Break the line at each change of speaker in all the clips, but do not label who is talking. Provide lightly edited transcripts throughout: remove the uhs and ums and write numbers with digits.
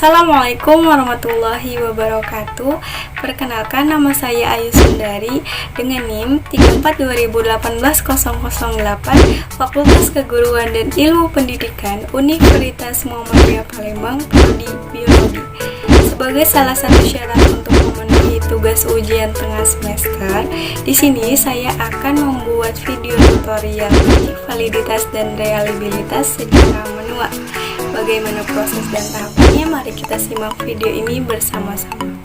Assalamualaikum warahmatullahi wabarakatuh. Perkenalkan, nama saya Ayu Sundari dengan NIM 34/2018-008, Fakultas Keguruan dan Ilmu Pendidikan Universitas Muhammadiyah Palembang, Prodi Biologi. Sebagai salah satu syarat untuk memenuhi tugas ujian tengah semester, di sini saya akan membuat video tutorial uji validitas dan reliabilitas secara manual. Bagaimana proses dan tahapannya? Mari kita simak video ini bersama-sama.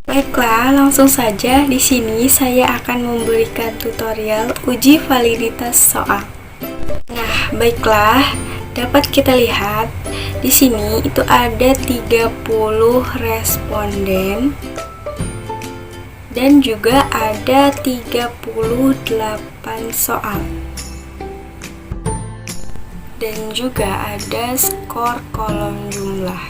Baiklah, langsung saja di sini saya akan memberikan tutorial uji validitas soal. Nah, baiklah, dapat kita lihat di sini itu ada 30 responden dan juga ada 38 soal. Dan juga ada skor kolom jumlah.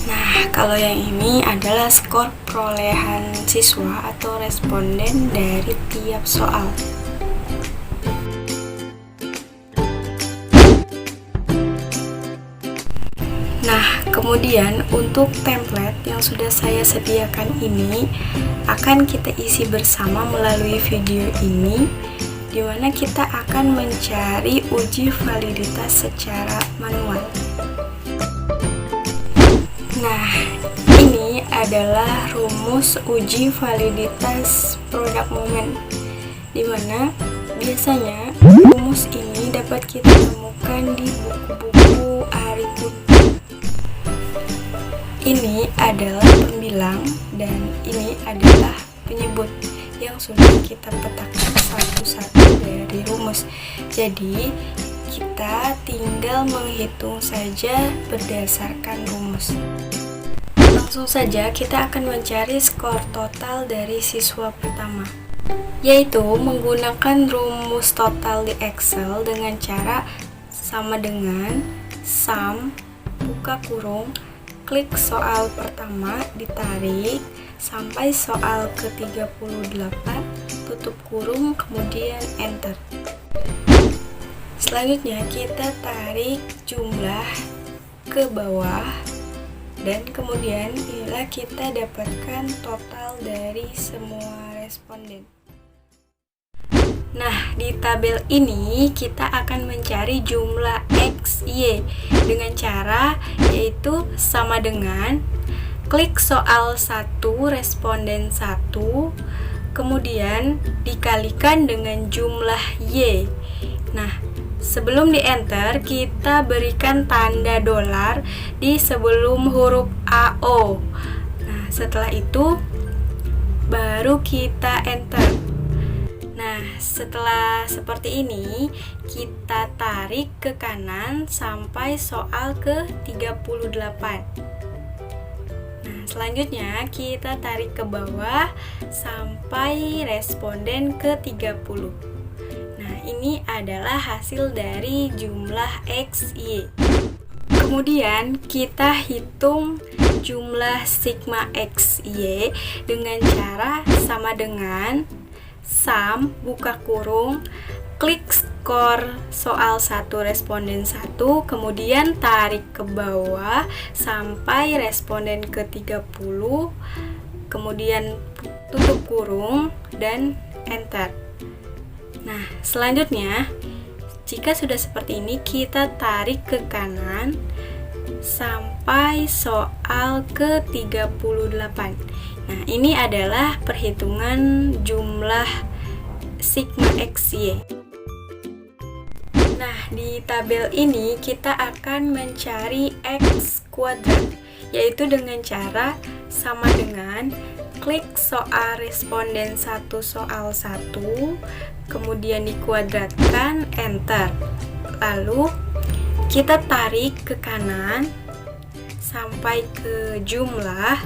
Nah, kalau yang ini adalah skor perolehan siswa atau responden dari tiap soal. Nah, kemudian untuk template yang sudah saya sediakan ini akan kita isi bersama melalui video ini, di mana kita akan mencari uji validitas secara manual. Nah, ini adalah rumus uji validitas produk momen, di mana biasanya rumus ini dapat kita temukan di buku-buku Arifun. Ini adalah pembilang dan ini adalah penyebut yang sudah kita petakan satu-satu dari rumus. Jadi kita tinggal menghitung saja berdasarkan rumus. Langsung saja kita akan mencari skor total dari siswa pertama, yaitu menggunakan rumus total di Excel dengan cara sama dengan sum buka kurung, klik soal pertama, ditarik sampai soal ke-38, tutup kurung, kemudian enter. Selanjutnya kita tarik jumlah ke bawah dan kemudian inilah kita dapatkan total dari semua responden. Nah, di tabel ini kita akan mencari jumlah X, Y dengan cara yaitu sama dengan klik soal 1 responden 1, kemudian dikalikan dengan jumlah Y. Nah, sebelum di enter kita berikan tanda dolar di sebelum huruf AO. Nah, setelah itu baru kita enter. Nah, setelah seperti ini kita tarik ke kanan sampai soal ke-38. Selanjutnya kita tarik ke bawah sampai responden ke-30. Nah, ini adalah hasil dari jumlah X, Y. Kemudian kita hitung jumlah sigma X, Y dengan cara sama dengan sum buka kurung, klik skor soal 1 responden 1, kemudian tarik ke bawah sampai responden ke-30, kemudian tutup kurung dan enter. Nah, selanjutnya jika sudah seperti ini kita tarik ke kanan sampai soal ke-38. Nah, ini adalah perhitungan jumlah sigma X, Y. Nah, di tabel ini kita akan mencari X kuadrat, yaitu dengan cara sama dengan klik soal responden 1 soal 1, kemudian dikuadratkan, enter. Lalu kita tarik ke kanan sampai ke jumlah,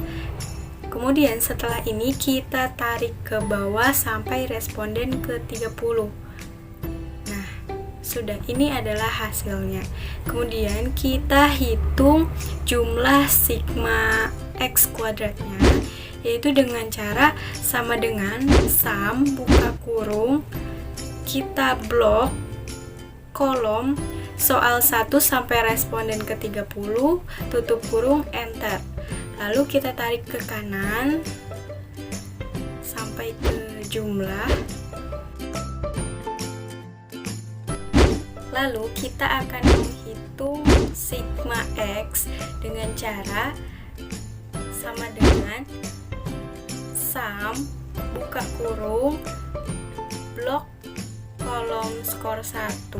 kemudian setelah ini kita tarik ke bawah sampai responden ke-30. Sudah, ini adalah hasilnya. Kemudian kita hitung jumlah sigma X kuadratnya, yaitu dengan cara sama dengan sum buka kurung, kita blok kolom soal 1 sampai responden ke-30, tutup kurung, enter. Lalu kita tarik ke kanan sampai ke jumlah. Lalu kita akan menghitung sigma X dengan cara sama dengan sum buka kurung blok kolom skor 1,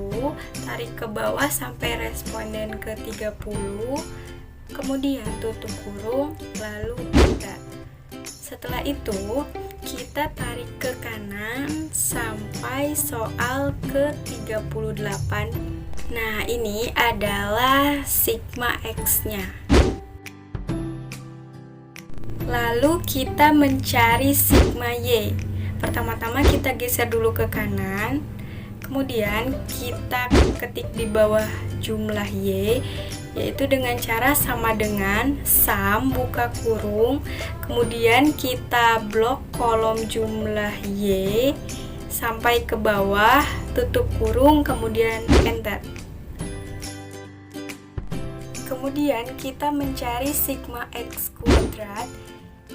tarik ke bawah sampai responden ke-30, kemudian tutup kurung, lalu enter. Setelah itu kita tarik ke kanan sampai soal ke-38. Nah, ini adalah sigma X-nya. Lalu kita mencari sigma Y. Pertama-tama kita geser dulu ke kanan, kemudian kita ketik di bawah jumlah Y, yaitu dengan cara sama dengan sum buka kurung, kemudian kita blok kolom jumlah Y sampai ke bawah, tutup kurung, kemudian enter. Kemudian kita mencari sigma X kuadrat,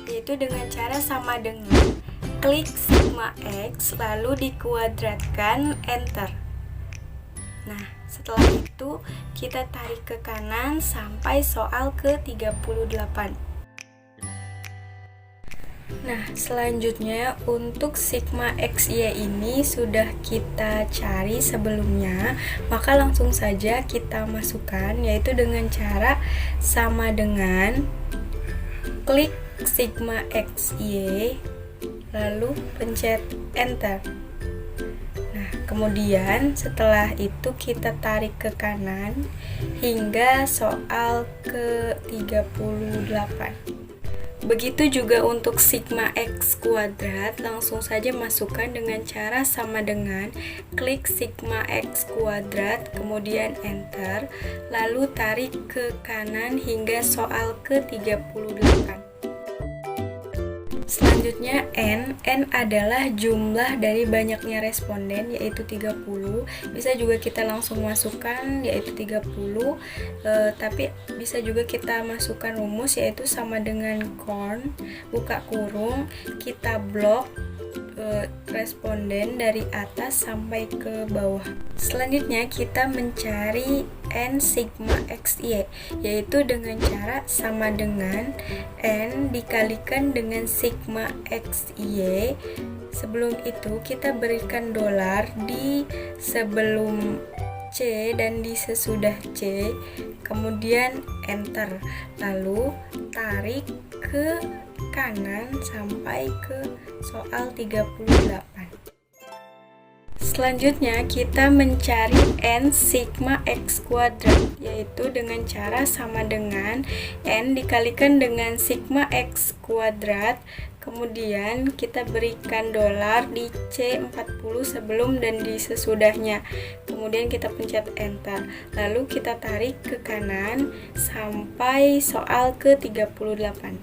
yaitu dengan cara sama dengan klik sigma X lalu dikuadratkan, enter. Nah, setelah itu kita tarik ke kanan sampai soal ke-38. Nah, selanjutnya untuk sigma XY ini sudah kita cari sebelumnya, maka langsung saja kita masukkan, yaitu dengan cara sama dengan klik sigma XY lalu pencet enter. Nah, kemudian setelah itu kita tarik ke kanan hingga soal ke-38. Begitu juga untuk sigma X kuadrat, langsung saja masukkan dengan cara sama dengan klik sigma X kuadrat, kemudian enter, lalu tarik ke kanan hingga soal ke-38. Selanjutnya N adalah jumlah dari banyaknya responden, yaitu 30. Bisa juga kita langsung masukkan, yaitu 30, tapi bisa juga kita masukkan rumus, yaitu sama dengan corn buka kurung, kita blok responden dari atas sampai ke bawah. Selanjutnya kita mencari N sigma XY, yaitu dengan cara sama dengan N dikalikan dengan sigma XY. Sebelum itu kita berikan dolar di sebelum C dan di sesudah C, kemudian enter, lalu tarik ke kanan sampai ke soal 38. Selanjutnya kita mencari N sigma X kuadrat, yaitu dengan cara sama dengan N dikalikan dengan sigma X kuadrat, kemudian kita berikan dolar di C40 sebelum dan di sesudahnya, kemudian kita pencet enter, lalu kita tarik ke kanan sampai soal ke-38.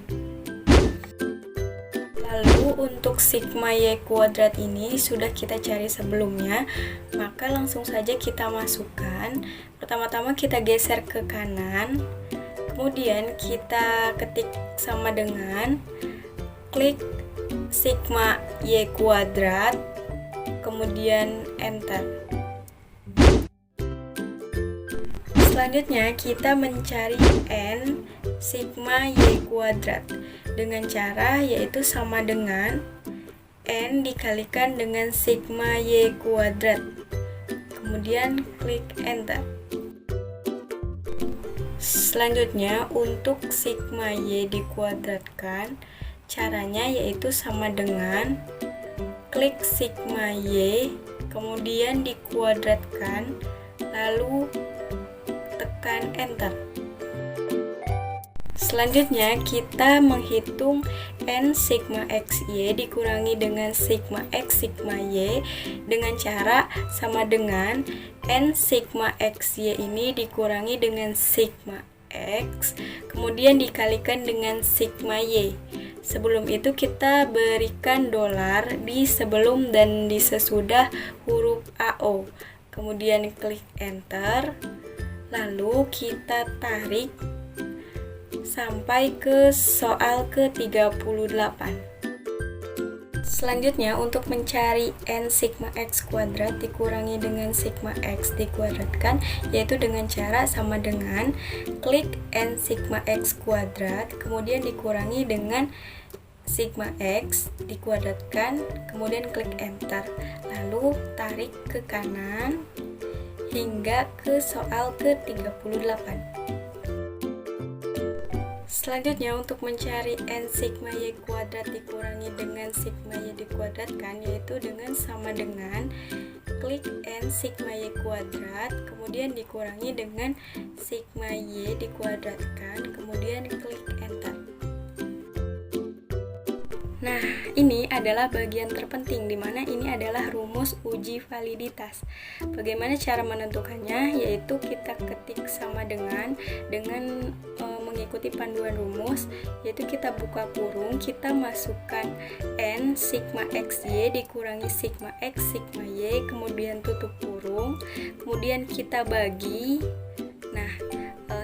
Lalu untuk sigma Y kuadrat ini sudah kita cari sebelumnya, maka langsung saja kita masukkan. Pertama-tama kita geser ke kanan, kemudian kita ketik sama dengan klik sigma Y kuadrat, kemudian enter. Selanjutnya kita mencari N sigma Y kuadrat dengan cara yaitu sama dengan N dikalikan dengan sigma Y kuadrat, kemudian klik enter. Selanjutnya untuk sigma Y dikuadratkan, caranya yaitu sama dengan klik sigma Y, kemudian dikuadratkan, lalu tekan enter. Selanjutnya kita menghitung N sigma XY dikurangi dengan sigma X sigma Y dengan cara sama dengan N sigma XY ini dikurangi dengan sigma X, kemudian dikalikan dengan sigma Y. Sebelum itu kita berikan dolar di sebelum dan di sesudah huruf AO. kemudian klik enter, lalu kita tarik sampai ke soal ke-38. Selanjutnya, untuk mencari n sigma x kuadrat dikurangi dengan sigma x dikuadratkan, yaitu dengan cara sama dengan klik n sigma x kuadrat, kemudian dikurangi dengan sigma x dikuadratkan, kemudian klik enter, lalu tarik ke kanan hingga ke soal ke-38. Selanjutnya, untuk mencari n sigma y kuadrat dikurangi dengan sigma y dikuadratkan, yaitu dengan sama dengan klik n sigma y kuadrat, kemudian dikurangi dengan sigma y dikuadratkan, kemudian klik enter. Nah, ini adalah bagian terpenting, di mana ini adalah rumus uji validitas. Bagaimana cara menentukannya? Yaitu kita ketik sama dengan mengikuti panduan rumus, yaitu kita buka kurung, kita masukkan n sigma xy dikurangi sigma x sigma y, kemudian tutup kurung, kemudian kita bagi. Nah,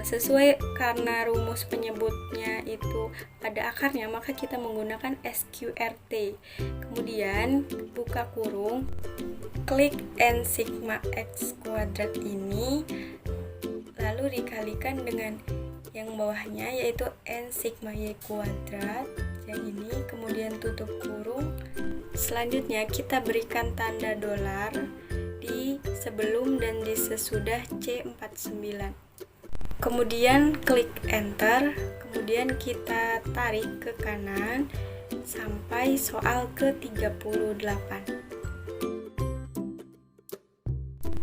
sesuai karena rumus penyebutnya itu ada akarnya, maka kita menggunakan SQRT. Kemudian buka kurung, klik n sigma x kuadrat ini, lalu dikalikan dengan yang bawahnya, yaitu n sigma y kuadrat yang ini, kemudian tutup kurung. Selanjutnya kita berikan tanda dolar di sebelum dan di sesudah C49. Kemudian klik enter, kemudian kita tarik ke kanan sampai soal ke-38.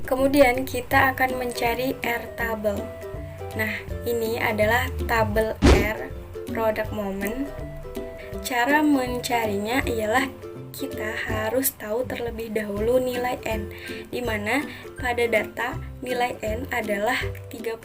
Kemudian kita akan mencari R tabel. Nah, ini adalah tabel R product moment. Cara mencarinya ialah kita harus tahu terlebih dahulu nilai n, di mana pada data nilai n adalah 30.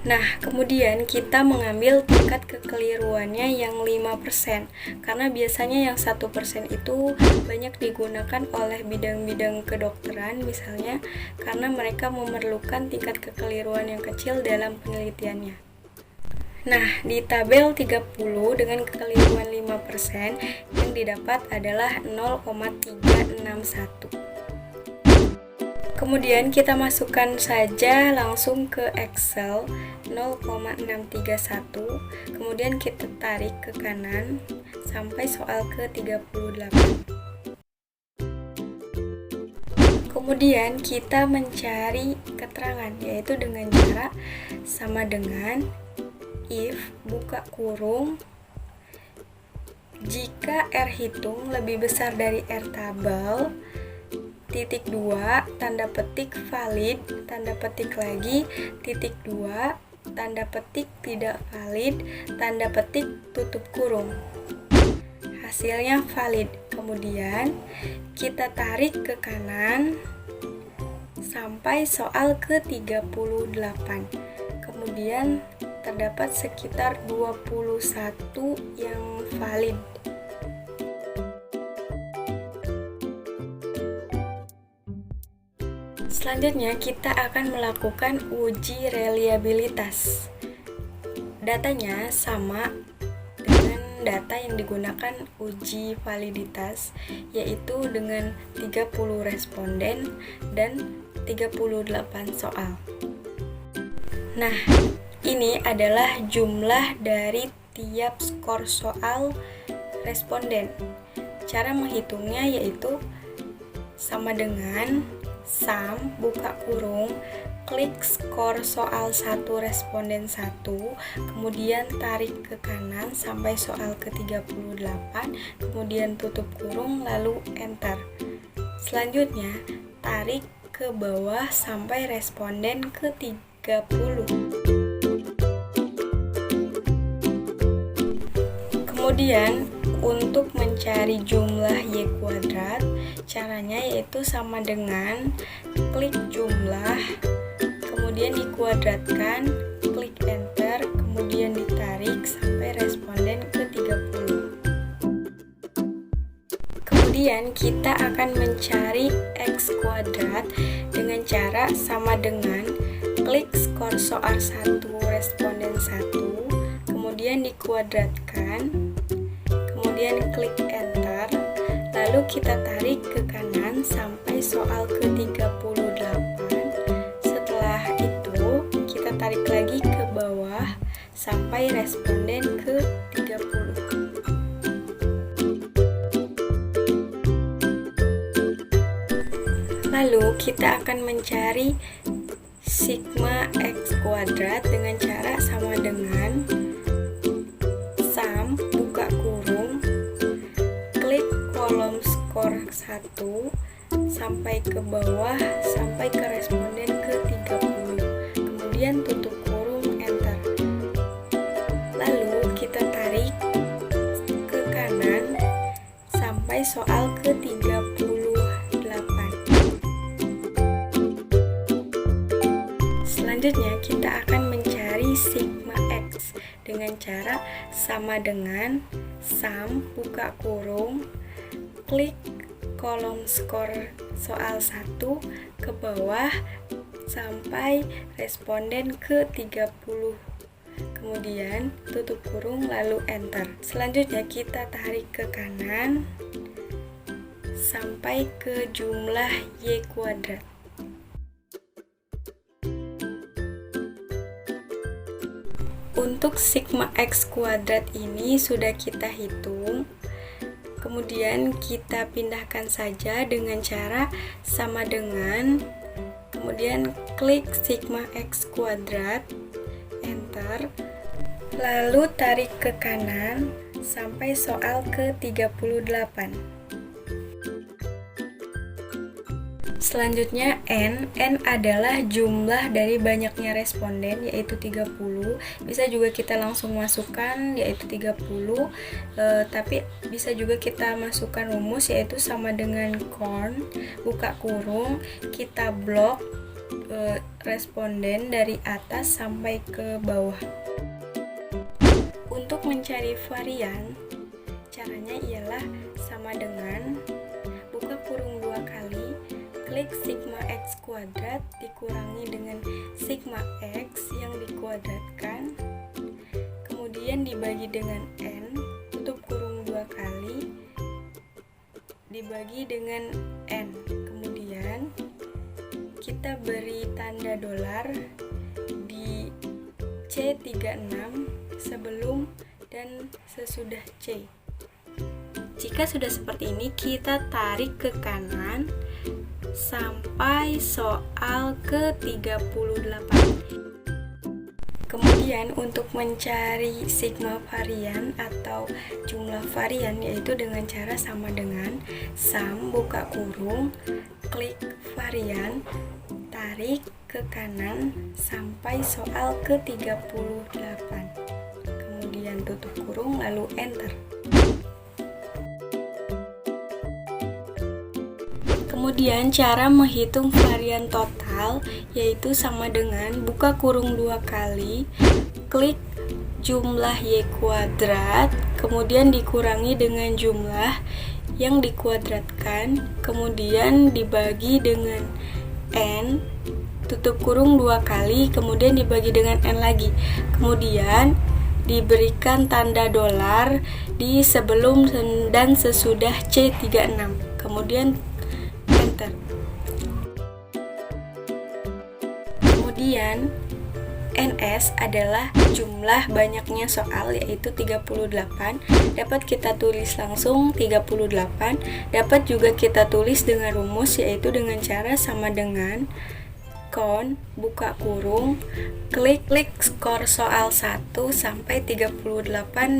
Nah, kemudian kita mengambil tingkat kekeliruannya yang 5%, karena biasanya yang 1% itu banyak digunakan oleh bidang-bidang kedokteran, misalnya karena mereka memerlukan tingkat kekeliruan yang kecil dalam penelitiannya. Nah, di tabel 30 dengan kekeliruan 5% yang didapat adalah 0,361. Kemudian kita masukkan saja langsung ke Excel 0,631. Kemudian kita tarik ke kanan sampai soal ke-38. Kemudian kita mencari keterangan, yaitu dengan cara sama dengan if buka kurung, jika R hitung lebih besar dari R tabel, titik 2, tanda petik valid, tanda petik lagi, titik 2, tanda petik tidak valid, tanda petik tutup kurung. Hasilnya valid. Kemudian kita tarik ke kanan sampai soal ke-38. Kemudian terdapat sekitar 21 yang valid. Selanjutnya kita akan melakukan uji reliabilitas. Datanya sama dengan data yang digunakan uji validitas, yaitu dengan 30 responden dan 38 soal. Nah, ini adalah jumlah dari tiap skor soal responden. Cara menghitungnya yaitu sama dengan sum, buka kurung, klik skor soal 1 responden 1, kemudian tarik ke kanan sampai soal ke-38, kemudian tutup kurung, lalu enter. Selanjutnya, tarik ke bawah sampai responden ke-30. Kemudian untuk mencari jumlah y kuadrat, caranya yaitu sama dengan klik jumlah, kemudian dikuadratkan, klik enter, kemudian ditarik sampai responden ke-30. Kemudian kita akan mencari X kuadrat dengan cara sama dengan klik skor soal 1 responden 1, kemudian dikuadratkan, kemudian klik enter, lalu kita tarik ke kanan sampai soal ke-38. Setelah itu kita tarik lagi ke bawah sampai responden ke-30. Lalu kita akan mencari sigma X kuadrat dengan cara sama dengan sum buka kurung, klik kolom skor 1 sampai ke bawah sampai ke responden ke-30, kemudian tutup kurung enter. Lalu kita tarik ke kanan sampai soal ke-38. Selanjutnya kita akan mencari sigma X dengan cara sama dengan sum buka kurung, klik kolom skor soal 1 ke bawah sampai responden ke-30, kemudian tutup kurung lalu enter. Selanjutnya kita tarik ke kanan sampai ke jumlah Y kuadrat. Untuk sigma X kuadrat ini sudah kita hitung, kemudian kita pindahkan saja dengan cara sama dengan, kemudian klik sigma X kuadrat, enter, lalu tarik ke kanan sampai soal ke-38. Selanjutnya N adalah jumlah dari banyaknya responden yaitu 30. Bisa juga kita langsung masukkan yaitu 30, tapi bisa juga kita masukkan rumus yaitu sama dengan corn buka kurung, kita blok responden dari atas sampai ke bawah. Untuk mencari varian, caranya ialah sama dengan buka kurung 2 kali, klik sigma X kuadrat dikurangi dengan sigma X yang dikuadratkan, kemudian dibagi dengan N, tutup kurung 2 kali, dibagi dengan N, kemudian kita beri tanda dolar di C36 sebelum dan sesudah C. Jika sudah seperti ini, kita tarik ke kanan sampai soal ke-38. Kemudian untuk mencari sigma varian atau jumlah varian yaitu dengan cara sama dengan sum buka kurung, klik varian, tarik ke kanan sampai soal ke-38. Kemudian tutup kurung lalu enter. Kemudian cara menghitung varian total yaitu sama dengan buka kurung 2 kali, klik jumlah Y kuadrat, kemudian dikurangi dengan jumlah yang dikuadratkan, kemudian dibagi dengan N, tutup kurung 2 kali, kemudian dibagi dengan N lagi, kemudian diberikan tanda dolar di sebelum dan sesudah C36, kemudian enter. Kemudian NS adalah jumlah banyaknya soal yaitu 38. Dapat kita tulis langsung 38, dapat juga kita tulis dengan rumus yaitu dengan cara sama dengan count buka kurung, klik skor soal 1 sampai 38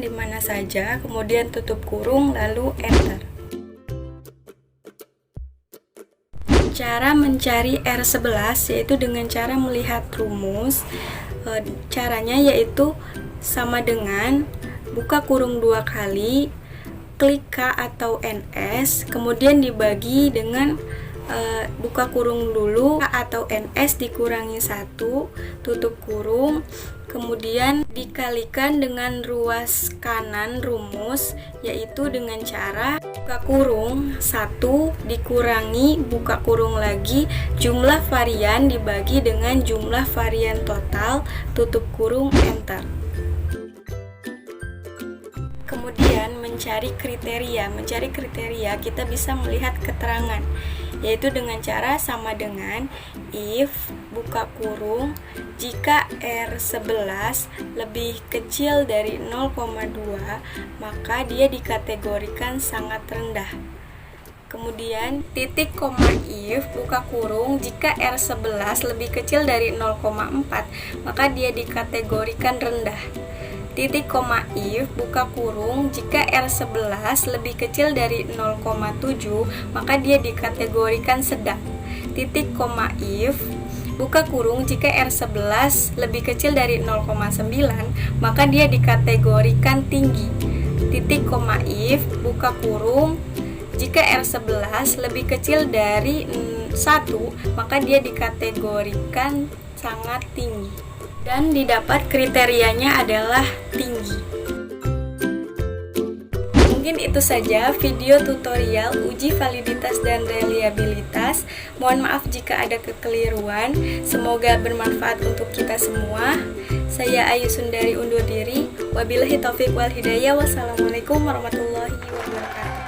di mana saja, kemudian tutup kurung lalu enter. Cara mencari R11 yaitu dengan cara melihat rumus. Caranya yaitu sama dengan buka kurung 2 kali, klik K atau NS, kemudian dibagi dengan buka kurung dulu, atau NS dikurangi 1, tutup kurung, kemudian dikalikan dengan ruas kanan rumus, yaitu dengan cara buka kurung 1 dikurangi buka kurung lagi jumlah varian dibagi dengan jumlah varian total, tutup kurung, enter. Kemudian mencari kriteria. Mencari kriteria kita bisa melihat keterangan, yaitu dengan cara sama dengan if buka kurung jika R11 lebih kecil dari 0,2 maka dia dikategorikan sangat rendah. Kemudian titik koma if buka kurung jika R11 lebih kecil dari 0,4 maka dia dikategorikan rendah. Titik koma if buka kurung jika R11 lebih kecil dari 0,7 maka dia dikategorikan sedang. Titik koma if buka kurung jika R11 lebih kecil dari 0,9 maka dia dikategorikan tinggi. Titik koma if buka kurung jika R11 lebih kecil dari 1 maka dia dikategorikan sangat tinggi. Dan didapat kriterianya adalah tinggi. Mungkin itu saja video tutorial uji validitas dan reliabilitas. Mohon maaf jika ada kekeliruan. Semoga bermanfaat untuk kita semua. Saya Ayu Sundari undur diri. Wabillahi taufiq wal hidayah. Wassalamualaikum warahmatullahi wabarakatuh.